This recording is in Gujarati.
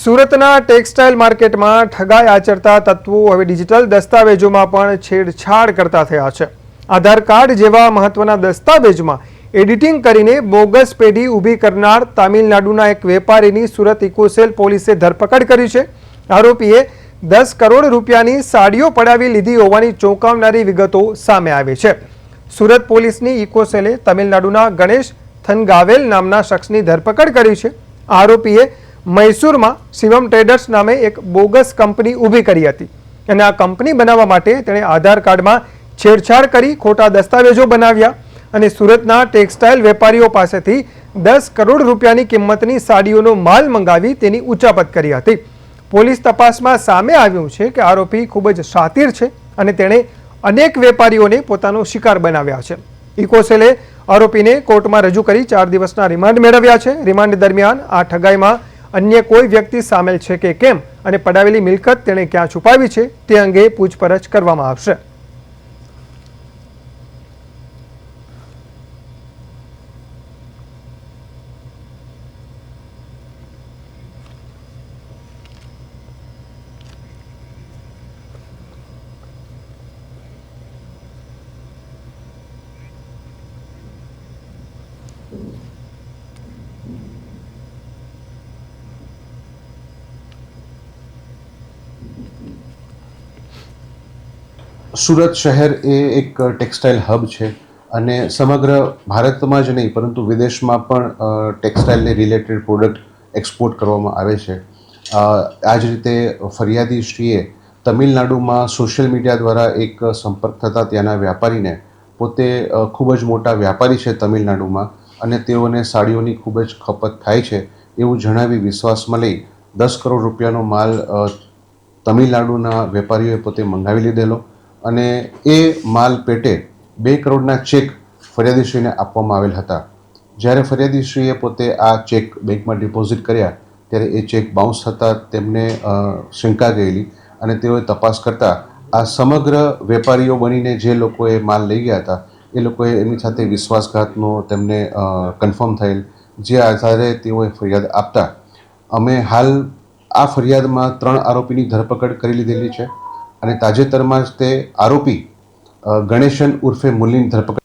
સુરતના ટેક્સટાઇલ માર્કેટમાં ઠગાઈ આચરતા તત્વો હવે ડિજિટલ દસ્તાવેજોમાં પણ છેડછાડ કરતા થયા છે। આધાર કાર્ડ જેવા મહત્વના દસ્તાવેજમાં એડિટિંગ કરીને બોગસ પેઢી ઊભી કરનાર તામિલનાડુના એક વેપારીની સુરત ઇકોસેલ પોલીસે ધરપકડ કરી છે। આરોપીએ 10 કરોડ રૂપિયાની સાડીઓ પડાવી લીધી હોવાની ચોંકાવનારી વિગતો સામે આવી છે। સુરત પોલીસની ઇકોસેલે તમિલનાડુના ગણેશ થનગાવેલ નામના શખ્સની ધરપકડ કરી છે। આરોપીએ મૈસૂરમાં શિવમ ટ્રેડર્સ નામે એક બોગસ કંપની ઊભી કરી હતી અને આ કંપની બનાવવા માટે તેણે આધાર કાર્ડમાં છેડછાડ કરી ખોટા દસ્તાવેજો બનાવ્યા અને સુરતના ટેક્સટાઇલ વેપારીઓ પાસેથી 10 કરોડ રૂપિયાની કિંમતની સાડીઓનો માલ મંગાવી તેની ઉચાપત કરી હતી। પોલીસ તપાસમાં સામે આવ્યું છે કે આરોપી ખૂબ જ શાતિર છે અને તેણે અનેક વેપારીઓને પોતાનો શિકાર બનાવ્યા છે। ઇકોસેલે આરોપીને કોર્ટમાં રજૂ કરી 4 દિવસના રિમાન્ડ મેળવ્યા છે। રિમાન્ડ દરમિયાન આ ઠગાઈમાં અન્ય કોઈ વ્યક્તિ સામેલ છે કે કેમ અને પડાવેલી મિલકત તેણે ક્યાં છુપાવી છે તે અંગે પૂછપરછ કરવામાં આવશે। સુરત શહેર એ એક ટેક્સટાઇલ હબ છે અને સમગ્ર ભારતમાં જ નહીં પરંતુ વિદેશમાં પણ ટેક્સટાઇલને રિલેટેડ પ્રોડક્ટ એક્સપોર્ટ કરવામાં આવે છે। આ જ રીતે ફરિયાદીશ્રીએ તમિલનાડુમાં સોશિયલ મીડિયા દ્વારા એક સંપર્ક થતાં ત્યાંના વ્યાપારીને પોતે ખૂબ જ મોટા વ્યાપારી છે તમિલનાડુમાં અને તેઓને સાડીઓની ખૂબ જ ખપત થાય છે એવું જણાવી વિશ્વાસમાં લઈ 10 કરોડ રૂપિયાનો માલ તમિલનાડુના વેપારીઓએ પોતે મંગાવી લીધેલો અને એ માલ પેટે 2 કરોડના ચેક ફરિયાદીશ્રીને આપવામાં આવેલ હતા। જ્યારે ફરિયાદીશ્રીએ પોતે આ ચેક બેંકમાં ડિપોઝિટ કર્યા ત્યારે એ ચેક બાઉન્સ થતાં તેમને શંકા ગયેલી અને તેઓએ તપાસ કરતાં આ સમગ્ર વેપારીઓ બનીને જે લોકોએ માલ લઈ ગયા હતા એ લોકોએ એમની સાથે વિશ્વાસઘાતનો તેમને કન્ફર્મ થયેલ, જે આધારે તેઓએ ફરિયાદ આપતા અમે હાલ આ ફરિયાદમાં 3 આરોપીની ધરપકડ કરી લીધેલી છે અને તાજેતરમાં જ તે આરોપી ગણેશન ઉર્ફે મુરલીની ધરપકડ